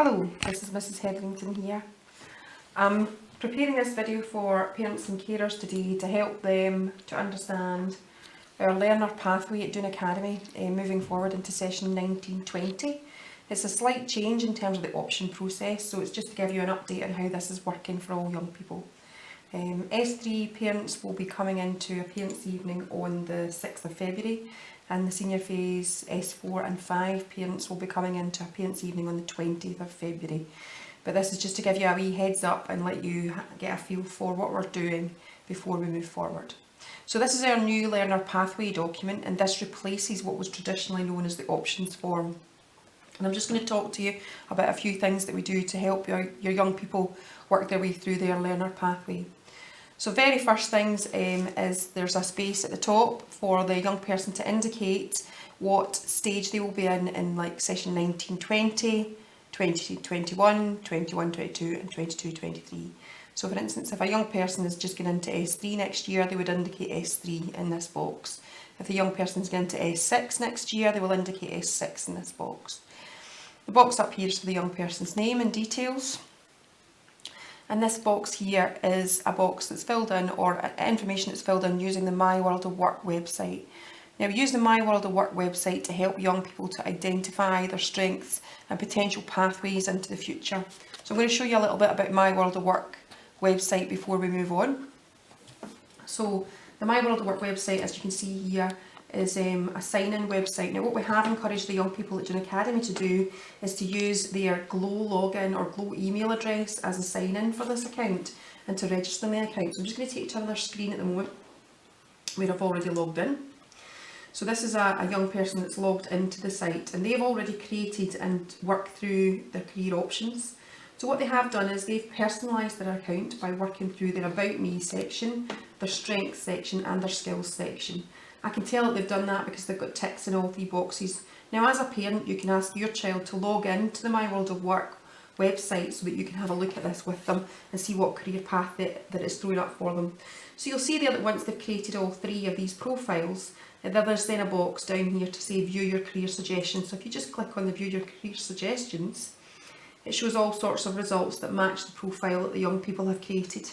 Hello, this is Mrs Hetherington here. I'm preparing this video for parents and carers today to help them to understand our learner pathway at Doon Academy moving forward into session 1920. It's a slight change in terms of the option process, so it's just to give you an update on how this is working for all young people. S3 parents will be coming into a parents' evening on the 6th of February, and the senior phase S4 and 5 parents will be coming into a parents' evening on the 20th of February. But this is just to give you a wee heads up and let you get a feel for what we're doing before we move forward. So this is our new learner pathway document, and this replaces what was traditionally known as the options form. And I'm just going to talk to you about a few things that we do to help your young people work their way through their learner pathway. So very first things is there's a space at the top for the young person to indicate what stage they will be in like session 1920, 2021, 21-22 and 22-23. So for instance, if a young person is just going into S3 next year, they would indicate S3 in this box. If the young person is going into S6 next year, they will indicate S6 in this box. The box up here is for the young person's name and details. And this box here is a box that's filled in, or information that's filled in using the My World of Work website. Now we use the My World of Work website to help young people to identify their strengths and potential pathways into the future. So I'm going to show you a little bit about My World of Work website before we move on. So the My World of Work website, as you can see here, is a sign-in website. Now what we have encouraged the young people at Doon Academy to do is to use their Glow login or Glow email address as a sign-in for this account and to register in the account. So I'm just going to take you to another screen at the moment where I've already logged in. So this is a young person that's logged into the site, and they've already created and worked through their career options. So what they have done is they've personalised their account by working through their About Me section, their Strengths section and their Skills section. I can tell that they've done that because they've got ticks in all three boxes. Now as a parent, you can ask your child to log in to the My World of Work website so that you can have a look at this with them and see what career path that it's throwing up for them. So you'll see there that once they've created all three of these profiles, there's then a box down here to say view your career suggestions. So if you just click on the view your career suggestions, it shows all sorts of results that match the profile that the young people have created.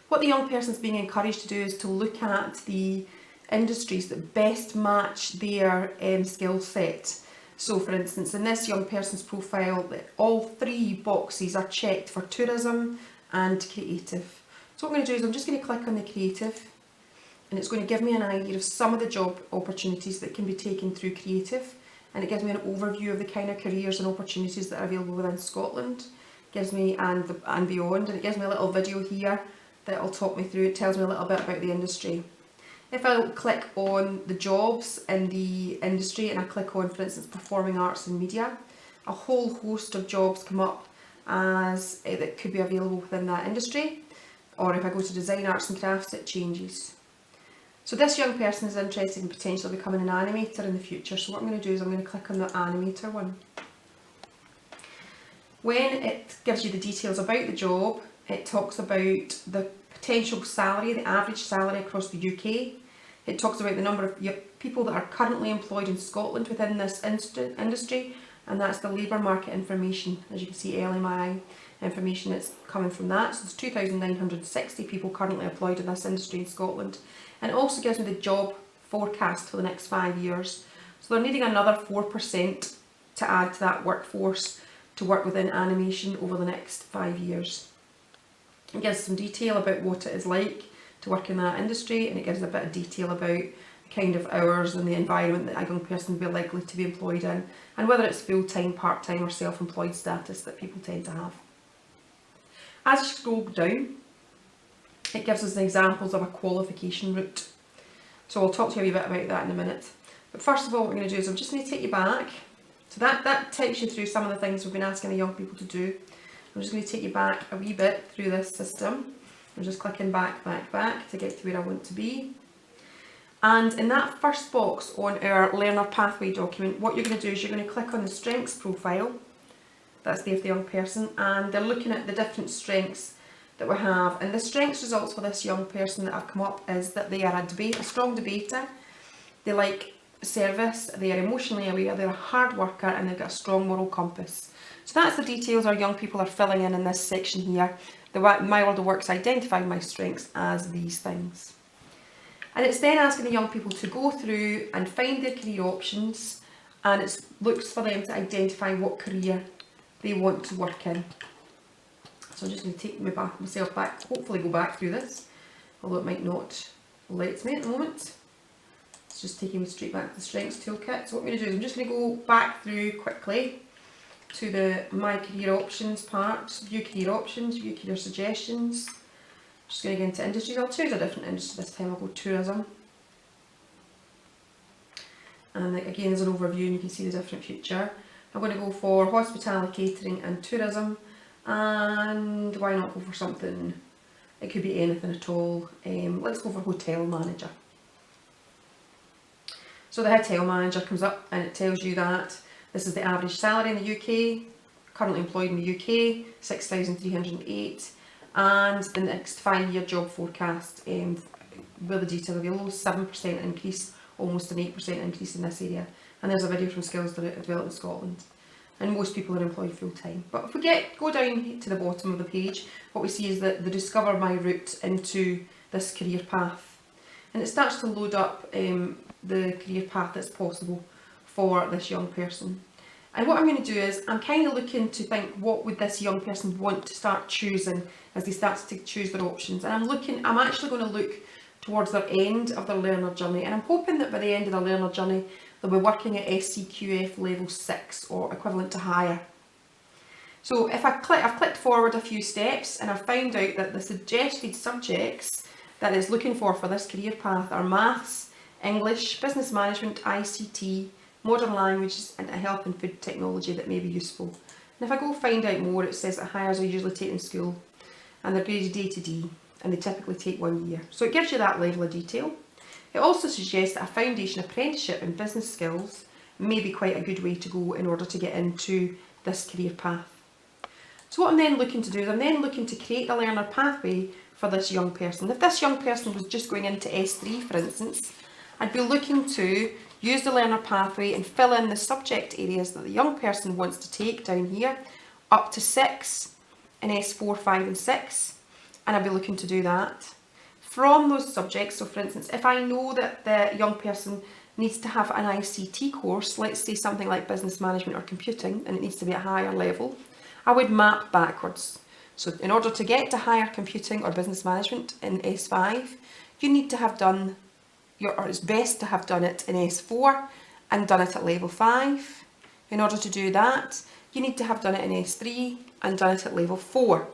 What the young person is being encouraged to do is to look at the industries that best match their skill set. So for instance, in this young person's profile, all three boxes are checked for tourism and creative. So what I'm going to do is I'm just going to click on the creative, and it's going to give me an idea of some of the job opportunities that can be taken through creative, and it gives me an overview of the kind of careers and opportunities that are available within Scotland, gives me and beyond, and it gives me a little video here that will talk me through. It tells me a little bit about the industry. If I click on the jobs in the industry and I click on, for instance, performing arts and media, a whole host of jobs come up as that could be available within that industry. Or if I go to design, arts and crafts, it changes. So this young person is interested in potentially becoming an animator in the future. So what I'm going to do is I'm going to click on the animator one. When it gives you the details about the job, it talks about the potential salary, the average salary across the UK. It talks about the number of people that are currently employed in Scotland within this industry, and that's the labour market information. As you can see, LMI information is coming from that. So there's 2,960 people currently employed in this industry in Scotland. And it also gives me the job forecast for the next 5 years. So they're needing another 4% to add to that workforce to work within animation over the next 5 years. It gives some detail about what it is like to work in that industry, and it gives a bit of detail about the kind of hours and the environment that a young person will be likely to be employed in, and whether it's full-time, part-time or self-employed status that people tend to have. As you scroll down, it gives us examples of a qualification route. So I'll talk to you a wee bit about that in a minute. But first of all, what we're going to do is I'm just going to take you back. So that takes you through some of the things we've been asking the young people to do. I'm just going to take you back a wee bit through this system. I'm just clicking back to get to where I want to be. And in that first box on our learner pathway document, what you're going to do is you're going to click on the strengths profile. That's there for the young person, and they're looking at the different strengths that we have. And the strengths results for this young person that have come up is that they are a strong debater, they like service, they are emotionally aware, they're a hard worker, and they've got a strong moral compass. So that's the details our young people are filling in this section here. My World of Work's identifying my strengths as these things. And it's then asking the young people to go through and find their career options, and it looks for them to identify what career they want to work in. So I'm just going to take myself back, hopefully go back through this, although it might not let me at the moment. It's just taking me straight back to the Strengths Toolkit. So what I'm going to do is I'm just going to go back through quickly to the My Career Options part, View Career Options, View Career Suggestions. Just going to get into industries. I'll choose a different industry this time. I'll go tourism. And again, there's an overview and you can see the different future. I'm going to go for hospitality, catering and tourism. And why not go for something, it could be anything at all. Let's go for hotel manager. So the hotel manager comes up and it tells you that this is the average salary in the UK, currently employed in the UK, 6,308, and the next 5-year job forecast with the detail available, 7% increase, almost an 8% increase in this area. And there's a video from Skills Development Scotland. And most people are employed full time. But if we go down to the bottom of the page, what we see is that they discover my route into this career path. And it starts to load up the career path that's possible for this young person. And what I'm going to do is I'm kind of looking to think, what would this young person want to start choosing as they start to choose their options. And I'm actually going to look towards their end of their learner journey, and I'm hoping that by the end of their learner journey they'll be working at SCQF level 6 or equivalent to higher. So if I've clicked forward a few steps and I've found out that the suggested subjects that it's looking for this career path are maths, English, business management, ICT, modern languages and health and food technology that may be useful. And if I go find out more, it says that hires are usually taken in school and they're graded A to D and they typically take 1 year. So it gives you that level of detail. It also suggests that a foundation apprenticeship in business skills may be quite a good way to go in order to get into this career path. So what I'm then looking to do is I'm then looking to create a learner pathway for this young person. If this young person was just going into S3, for instance, I'd be looking to use the learner pathway and fill in the subject areas that the young person wants to take down here, up to 6 in S4, 5 and 6, and I'd be looking to do that. From those subjects, so for instance, if I know that the young person needs to have an ICT course, let's say something like business management or computing, and it needs to be a higher level, I would map backwards. So in order to get to higher computing or business management in S5, you need to have done, or it's best to have done it in S4 and done it at level 5. In order to do that, you need to have done it in S3 and done it at level 4.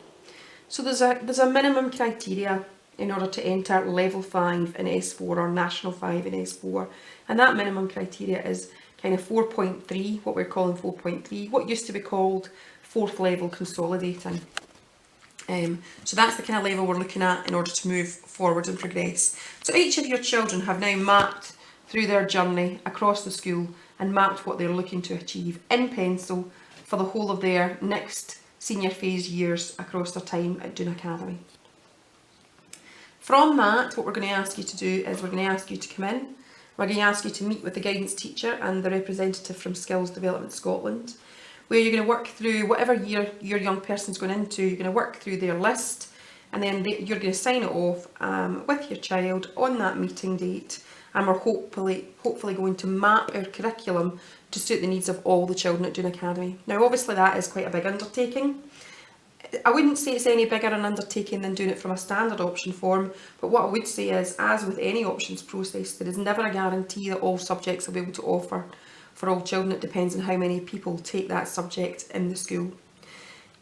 So there's a minimum criteria in order to enter level 5 in S4 or national 5 in S4, and that minimum criteria is kind of 4.3, what we're calling 4.3, what used to be called 4th level consolidating. So that's the kind of level we're looking at in order to move forward and progress. So each of your children have now mapped through their journey across the school and mapped what they're looking to achieve in pencil for the whole of their next senior phase years across their time at Doon Academy. From that, what we're going to ask you to do is we're going to ask you to come in, we're going to ask you to meet with the guidance teacher and the representative from Skills Development Scotland, where you're going to work through whatever year your young person's going into. You're going to work through their list and then you're going to sign it off with your child on that meeting date, and we're hopefully going to map our curriculum to suit the needs of all the children at Doon Academy. Now obviously that is quite a big undertaking. I wouldn't say it's any bigger an undertaking than doing it from a standard option form, but what I would say is, as with any options process, there is never a guarantee that all subjects will be able to offer for all children. It depends on how many people take that subject in the school.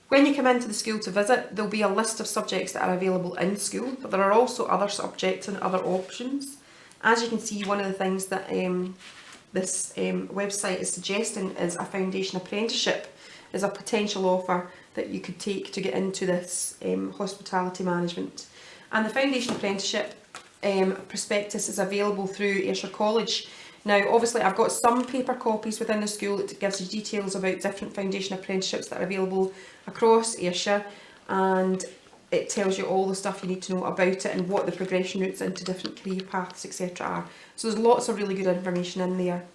When you come into the school to visit, there'll be a list of subjects that are available in school, but there are also other subjects and other options. As you can see, one of the things that this website is suggesting is a foundation apprenticeship is a potential offer that you could take to get into this hospitality management. And the foundation apprenticeship prospectus is available through Ayrshire College. Now obviously I've got some paper copies within the school that gives you details about different foundation apprenticeships that are available across Ayrshire, and it tells you all the stuff you need to know about it and what the progression routes into different career paths etc. are. So there's lots of really good information in there.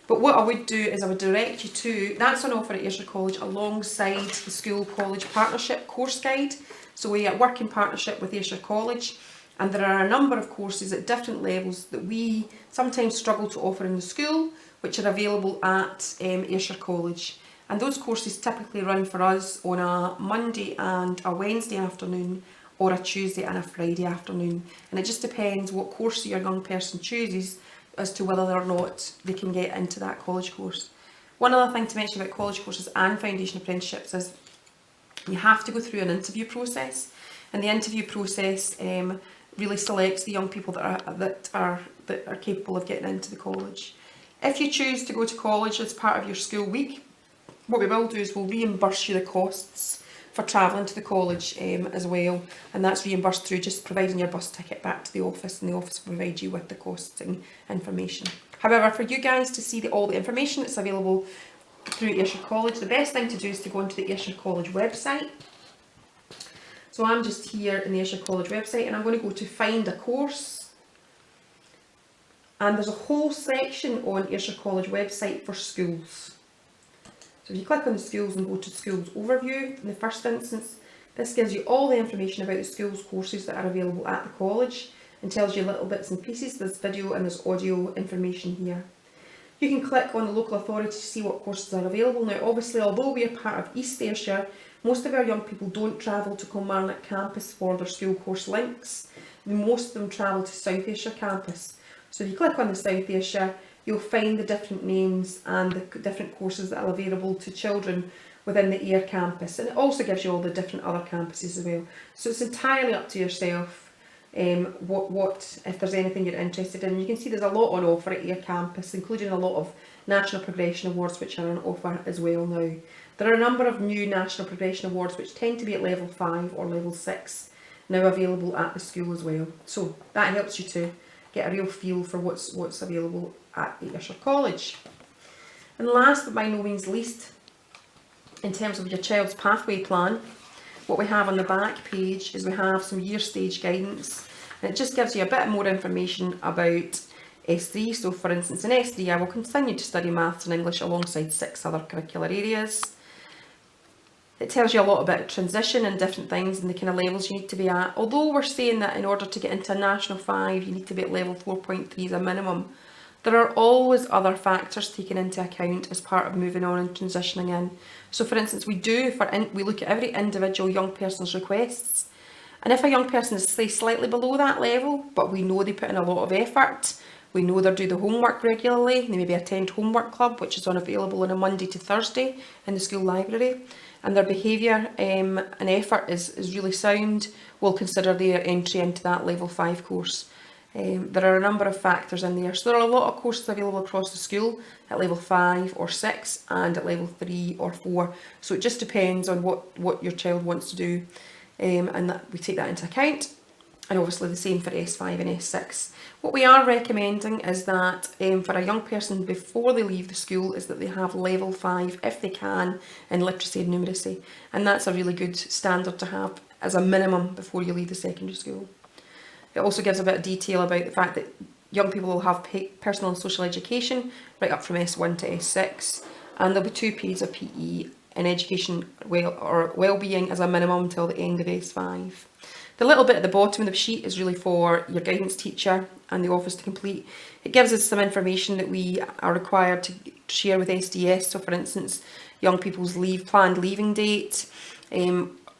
But what I would do is I would direct you to, that's on offer at Ayrshire College alongside the School College Partnership course guide. So we work in partnership with Ayrshire College, and there are a number of courses at different levels that we sometimes struggle to offer in the school, which are available at Ayrshire College. And those courses typically run for us on a Monday and a Wednesday afternoon, or a Tuesday and a Friday afternoon. And it just depends what course your young person chooses as to whether or not they can get into that college course. One other thing to mention about college courses and foundation apprenticeships is you have to go through an interview process, and the interview process really selects the young people that are capable of getting into the college. If you choose to go to college as part of your school week, what we will do is we'll reimburse you the costs for travelling to the college as well, and that's reimbursed through just providing your bus ticket back to the office, and the office will provide you with the costing information. However, for you guys to see all the information that's available through Ayrshire College, the best thing to do is to go onto the Ayrshire College website. So I'm just here in the Ayrshire College website, and I'm going to go to find a course, and there's a whole section on Ayrshire College website for schools. So if you click on the schools and go to schools overview, in the first instance, this gives you all the information about the schools courses that are available at the college, and tells you little bits and pieces. There's video and there's audio information here. You can click on the local authority to see what courses are available. Now obviously, although we are part of East Ayrshire, most of our young people don't travel to Kilmarnock campus for their school course links. Most of them travel to South Ayrshire campus. So if you click on the South Ayrshire, you'll find the different names and the different courses that are available to children within the Ayr campus, and it also gives you all the different other campuses as well. So it's entirely up to yourself what if there's anything you're interested in. You can see there's a lot on offer at Ayr campus, including a lot of National Progression Awards which are on offer as well now. There are a number of new National Progression Awards which tend to be at level 5 or level 6 now available at the school as well. So that helps you to get a real feel for what's available at Ayrshire College. And last but by no means least, in terms of your child's pathway plan, what we have on the back page is we have some year stage guidance, and it just gives you a bit more information about S3. So for instance, in S3 I will continue to study maths and English alongside 6 other curricular areas. It tells you a lot about transition and different things and the kind of levels you need to be at. Although we're saying that in order to get into a National 5 you need to be at level 4.3 as a minimum, there are always other factors taken into account as part of moving on and transitioning in. So for instance, we look at every individual young person's requests, and if a young person is say slightly below that level, but we know they put in a lot of effort, we know they do the homework regularly, they maybe attend homework club, which is available on a Monday to Thursday in the school library, and their behaviour and effort is really sound, we'll consider their entry into that level 5 course. There are a number of factors in there. So there are a lot of courses available across the school at level 5 or 6 and at level 3 or 4. So it just depends on what your child wants to do, and that we take that into account. And obviously the same for S5 and S6. What we are recommending is that for a young person before they leave the school is that they have level 5 if they can in literacy and numeracy. And that's a really good standard to have as a minimum before you leave the secondary school. It also gives a bit of detail about the fact that young people will have personal and social education right up from S1 to S6, and there'll be 2 periods of PE and education or well-being as a minimum until the end of S5. The little bit at the bottom of the sheet is really for your guidance teacher and the office to complete. It gives us some information that we are required to share with SDS. So for instance, young people's planned leaving date,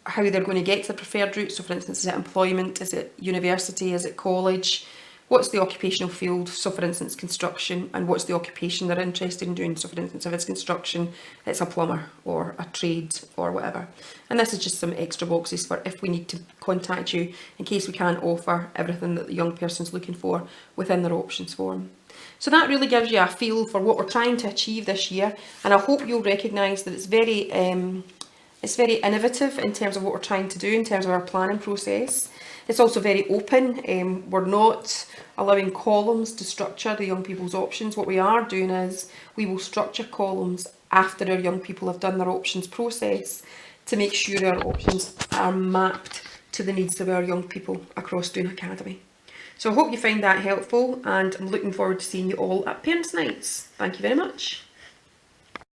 how they're going to get to the preferred route. So for instance, is it employment, is it university, is it college? What's the occupational field? So for instance, construction, and what's the occupation they're interested in doing? So for instance, if it's construction, it's a plumber or a trade or whatever. And this is just some extra boxes for if we need to contact you in case we can't offer everything that the young person's looking for within their options form. So that really gives you a feel for what we're trying to achieve this year, and I hope you'll recognise that it's very innovative in terms of what we're trying to do in terms of our planning process. It's also very open. We're not allowing columns to structure the young people's options. What we are doing is we will structure columns after our young people have done their options process to make sure our options are mapped to the needs of our young people across Doon Academy. So I hope you find that helpful, and I'm looking forward to seeing you all at Parents' Nights. Thank you very much.